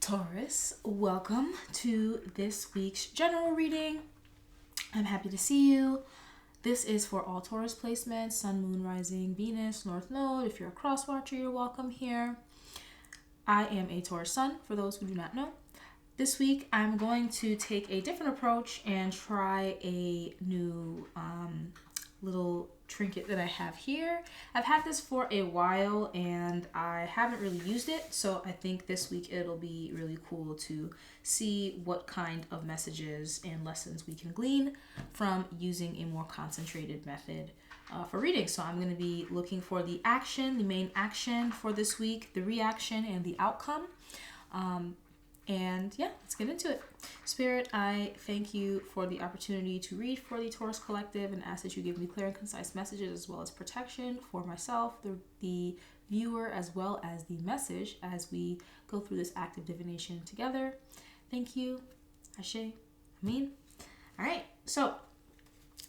Taurus, welcome to this week's general reading. I'm happy to see you. This is for all Taurus placements, Sun, Moon, Rising, Venus, North Node. If you're a cross watcher, you're welcome here. I am a Taurus Sun, for those who do not know. This week, I'm going to take a different approach and try a new little trinket that I have here. I've had this for a while and I haven't really used it, so I think this week it'll be really cool to see what kind of messages and lessons we can glean from using a more concentrated method for reading. So I'm going to be looking for the action, the main action for this week, the reaction, and the outcome. And yeah, let's get into it. Spirit, I thank you for the opportunity to read for the Taurus Collective and ask that you give me clear and concise messages as well as protection for myself, the viewer, as well as the message as we go through this active divination together. Thank you. Ashe. Amin. All right, so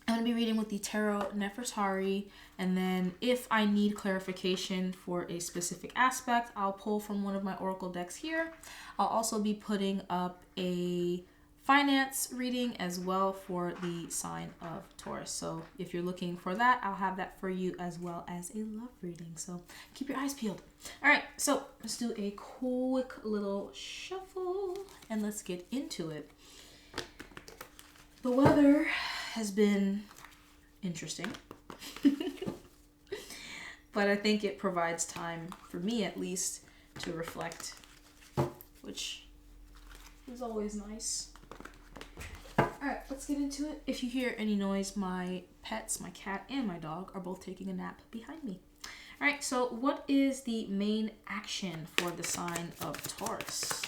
I'm going to be reading with the Tarot Nefertari, and then if I need clarification for a specific aspect, I'll pull from one of my oracle decks here. I'll also be putting up a finance reading as well for the sign of Taurus. So if you're looking for that, I'll have that for you as well as a love reading. So keep your eyes peeled. All right, so let's do a quick little shuffle and let's get into it. The weather has been interesting, but I think it provides time for me at least to reflect, which is always nice. Alright, let's get into it. If you hear any noise, my pets, my cat and my dog, are both taking a nap behind me. Alright, so what is the main action for the sign of Taurus?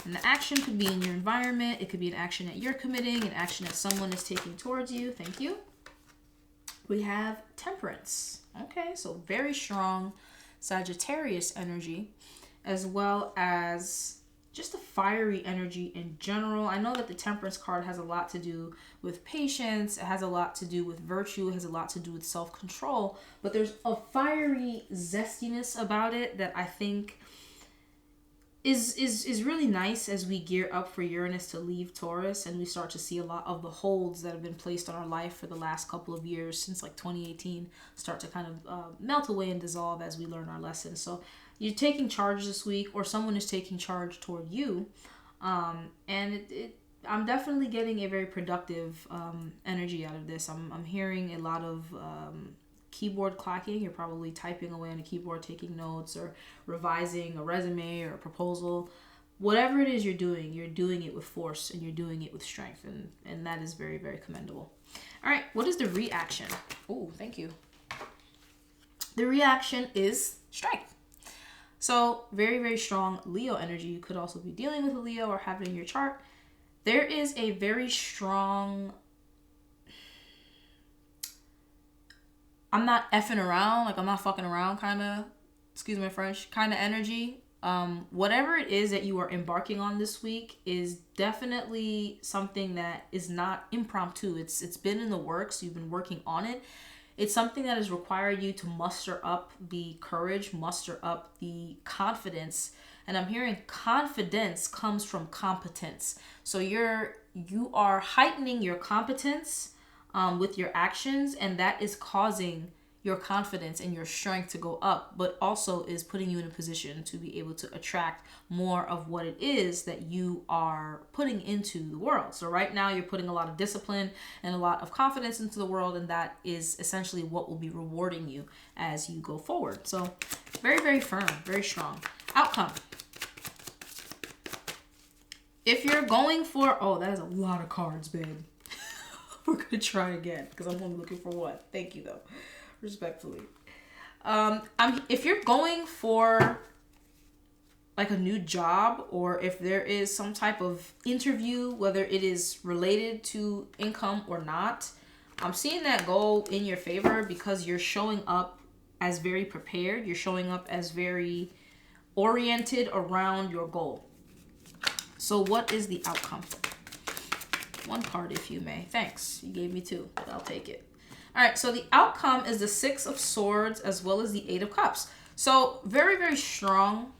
And the action could be in your environment. It could be an action that you're committing, an action that someone is taking towards you. Thank you. We have Temperance. Okay, so very strong Sagittarius energy, as well as just a fiery energy in general. I know that the Temperance card has a lot to do with patience. It has a lot to do with virtue. It has a lot to do with self-control. But there's a fiery zestiness about it that I think is really nice as we gear up for Uranus to leave Taurus and we start to see a lot of the holds that have been placed on our life for the last couple of years since like 2018 start to kind of melt away and dissolve as we learn our lessons. So you're taking charge this week, or someone is taking charge toward you, and I'm definitely getting a very productive energy out of this. I'm hearing a lot of keyboard clacking. You're probably typing away on a keyboard, taking notes or revising a resume or a proposal. Whatever it is you're doing it with force and you're doing it with strength, and that is very, very commendable. All right, what is the reaction? Oh, thank you. The reaction is strength. So very, very strong Leo energy. You could also be dealing with a Leo or have it in your chart. There is a very strong, I'm not effing around, like I'm not fucking around kind of, excuse my French, kind of energy. Whatever it is that you are embarking on this week is definitely something that is not impromptu. It's been in the works. You've been working on it. It's something that has required you to muster up the courage, muster up the confidence. And I'm hearing confidence comes from competence. So you are heightening your competence with your actions, and that is causing your confidence and your strength to go up, but also is putting you in a position to be able to attract more of what it is that you are putting into the world. So right now you're putting a lot of discipline and a lot of confidence into the world, and that is essentially what will be rewarding you as you go forward. So very, very firm, very strong. Outcome. If you're going for, oh, that is a lot of cards, babe. We're going to try again because I'm only looking for one. Thank you, though. Respectfully. If you're going for like a new job, or if there is some type of interview, whether it is related to income or not, I'm seeing that go in your favor because you're showing up as very prepared. You're showing up as very oriented around your goal. So what is the outcome? One card if you may. Thanks. You gave me two, but I'll take it. All right, so the outcome is the Six of Swords as well as the Eight of Cups. So very, very strong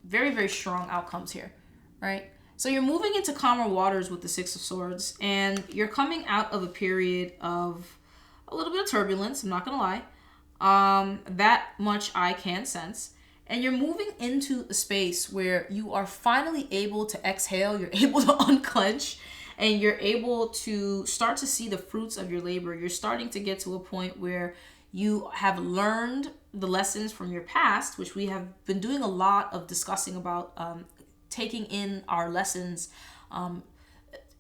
very, very strong outcomes here, right? So you're moving into calmer waters with the Six of Swords, and you're coming out of a period of a little bit of turbulence, I'm not going to lie. That much I can sense. And you're moving into a space where you are finally able to exhale, you're able to unclench, and you're able to start to see the fruits of your labor. You're starting to get to a point where you have learned the lessons from your past, which we have been doing a lot of discussing about, taking in our lessons,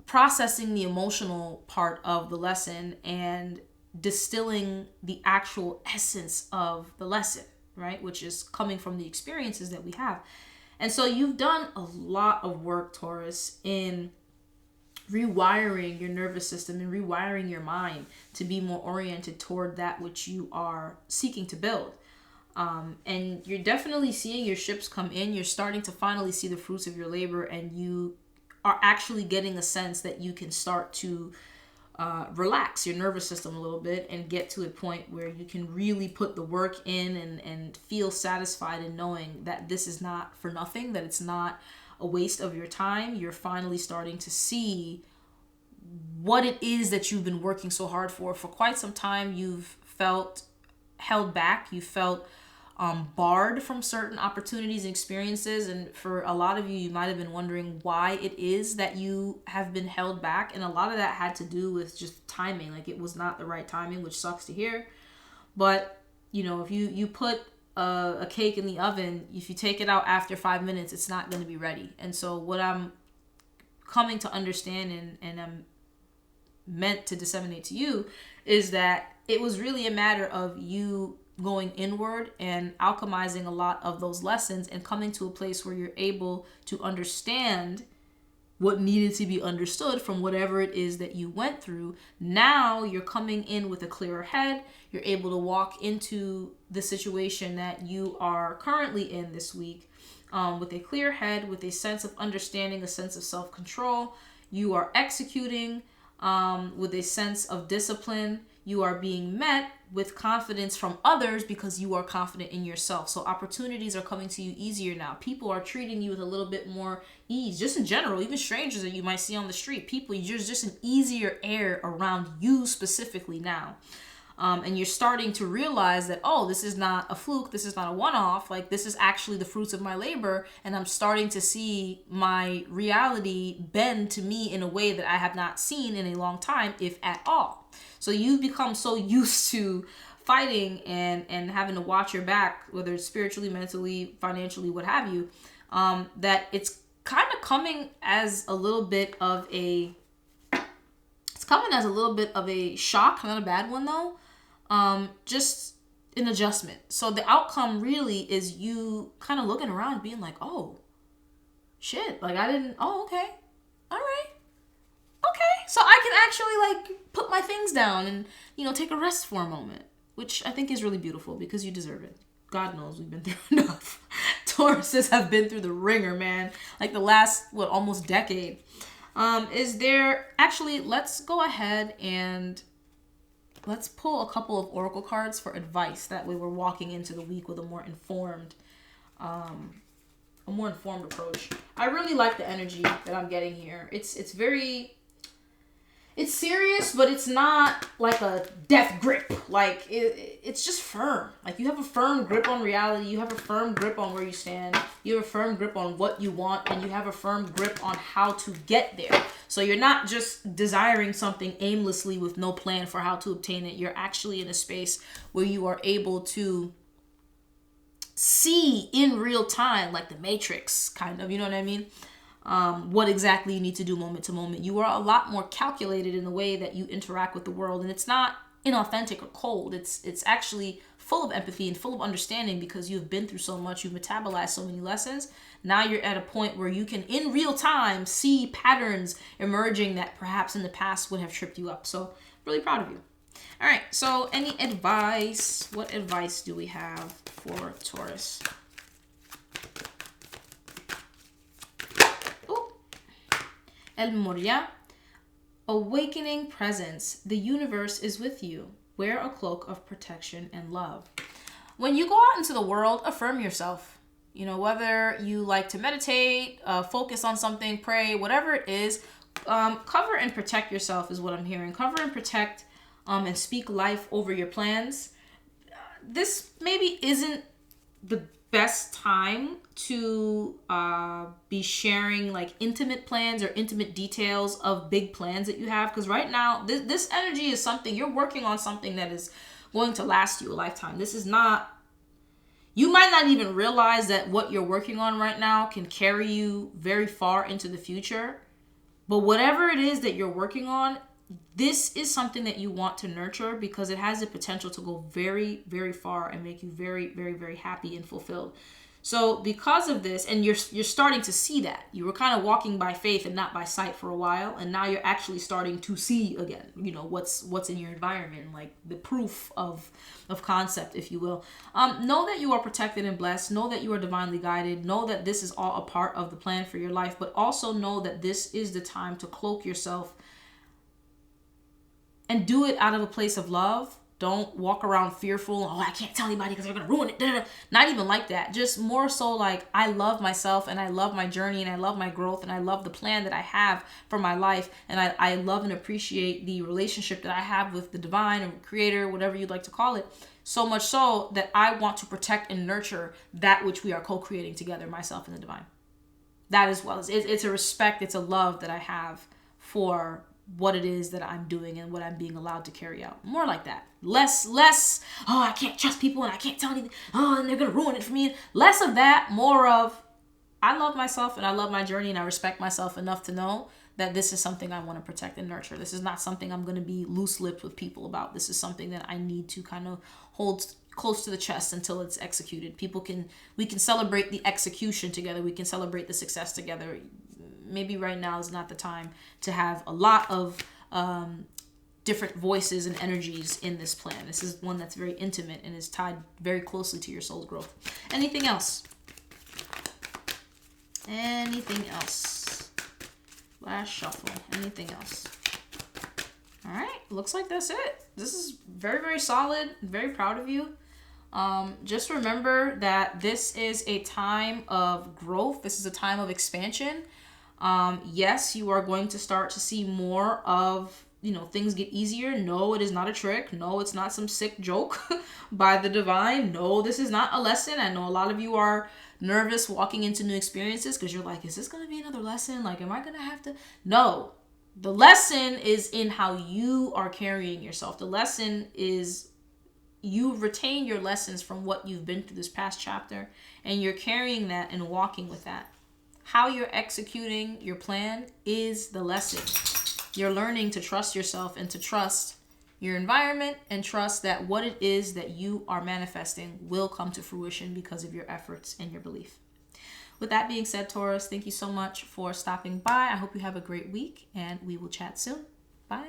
processing the emotional part of the lesson, and distilling the actual essence of the lesson, right? Which is coming from the experiences that we have. And so you've done a lot of work, Taurus, in rewiring your nervous system and rewiring your mind to be more oriented toward that which you are seeking to build. And you're definitely seeing your ships come in. You're starting to finally see the fruits of your labor, and you are actually getting a sense that you can start to relax your nervous system a little bit and get to a point where you can really put the work in and feel satisfied in knowing that this is not for nothing, that it's not a waste of your time. You're finally starting to see what it is that you've been working so hard for quite some time. You've felt held back. You felt barred from certain opportunities and experiences. And for a lot of you, you might have been wondering why it is that you have been held back. And a lot of that had to do with just timing. Like, it was not the right timing, which sucks to hear. But, you know, if you put a cake in the oven, if you take it out after 5 minutes, it's not going to be ready. And so what I'm coming to understand and I'm meant to disseminate to you is that it was really a matter of you going inward and alchemizing a lot of those lessons and coming to a place where you're able to understand what needed to be understood from whatever it is that you went through. Now you're coming in with a clearer head. You're able to walk into the situation that you are currently in this week with a clear head, with a sense of understanding, a sense of self-control. You are executing with a sense of discipline. You are being met with confidence from others because you are confident in yourself. So opportunities are coming to you easier now. People are treating you with a little bit more ease, just in general, even strangers that you might see on the street. People, there's just an easier air around you specifically now. And you're starting to realize that, oh, this is not a fluke. This is not a one-off. Like, this is actually the fruits of my labor. And I'm starting to see my reality bend to me in a way that I have not seen in a long time, if at all. So you've become so used to fighting and having to watch your back, whether it's spiritually, mentally, financially, what have you, that it's kind of coming as a little bit of a, shock, not a bad one though. Just an adjustment. So the outcome really is you kind of looking around being like, oh, shit, like oh, okay, all right, okay. So I can actually like put my things down and, you know, take a rest for a moment, which I think is really beautiful because you deserve it. God knows we've been through enough. Tauruses have been through the ringer, man. Like the last, almost decade. Let's go ahead and let's pull a couple of oracle cards for advice. That way we're walking into the week with a more informed approach. I really like the energy that I'm getting here. It's serious, but it's not like a death grip. Like it's just firm. Like you have a firm grip on reality. You have a firm grip on where you stand. You have a firm grip on what you want, and you have a firm grip on how to get there. So you're not just desiring something aimlessly with no plan for how to obtain it. You're actually in a space where you are able to see in real time, like the Matrix, kind of, you know what I mean? What exactly you need to do moment to moment. You are a lot more calculated in the way that you interact with the world, and it's not inauthentic or cold. It's actually full of empathy and full of understanding because you've been through so much, you've metabolized so many lessons. Now you're at a point where you can, in real time, see patterns emerging that perhaps in the past would have tripped you up. So, really proud of you. All right, so any advice? What advice do we have for Taurus? El Moria, awakening presence. The universe is with you. Wear a cloak of protection and love. When you go out into the world, affirm yourself. You know, whether you like to meditate, focus on something, pray, whatever it is, cover and protect yourself is what I'm hearing. Cover and protect, and speak life over your plans. This maybe isn't the best time to be sharing like intimate plans or intimate details of big plans that you have, because right now this energy is something you're working on, something that is going to last you a lifetime. This is not, you might not even realize that what you're working on right now can carry you very far into the future. But whatever it is that you're working on, this is something that you want to nurture because it has the potential to go very, very far and make you very, very, very happy and fulfilled. So because of this, and you're starting to see that. You were kind of walking by faith and not by sight for a while, and now you're actually starting to see again, you know, what's in your environment, like the proof of concept, if you will. Know that you are protected and blessed. Know that you are divinely guided. Know that this is all a part of the plan for your life, but also know that this is the time to cloak yourself and do it out of a place of love. Don't walk around fearful. Oh, I can't tell anybody because they're going to ruin it. Not even like that. Just more so like, I love myself and I love my journey and I love my growth and I love the plan that I have for my life. And I love and appreciate the relationship that I have with the divine or creator, whatever you'd like to call it. So much so that I want to protect and nurture that which we are co-creating together, myself and the divine. That as well. It's a respect, it's a love that I have for what it is that I'm doing and what I'm being allowed to carry out. More like that. Less, oh, I can't trust people and I can't tell anything. Oh, and they're going to ruin it for me. Less of that, more of, I love myself and I love my journey and I respect myself enough to know that this is something I want to protect and nurture. This is not something I'm going to be loose-lipped with people about. This is something that I need to kind of hold close to the chest until it's executed. We can celebrate the execution together. We can celebrate the success together. Maybe right now is not the time to have a lot of different voices and energies in this plan. This is one that's very intimate and is tied very closely to your soul's growth. Anything else? Anything else? Last shuffle. Anything else? All right. Looks like that's it. This is very, very solid. Very proud of you. Just remember that this is a time of growth. This is a time of expansion. Yes, you are going to start to see more of, you know, things get easier. No, it is not a trick. No, it's not some sick joke by the divine. No, this is not a lesson. I know a lot of you are nervous walking into new experiences because you're like, is this going to be another lesson? Like, am I going to have to? No, the lesson is in how you are carrying yourself. The lesson is you retain your lessons from what you've been through this past chapter, and you're carrying that and walking with that. How you're executing your plan is the lesson. You're learning to trust yourself and to trust your environment and trust that what it is that you are manifesting will come to fruition because of your efforts and your belief. With that being said, Taurus, thank you so much for stopping by. I hope you have a great week and we will chat soon. Bye.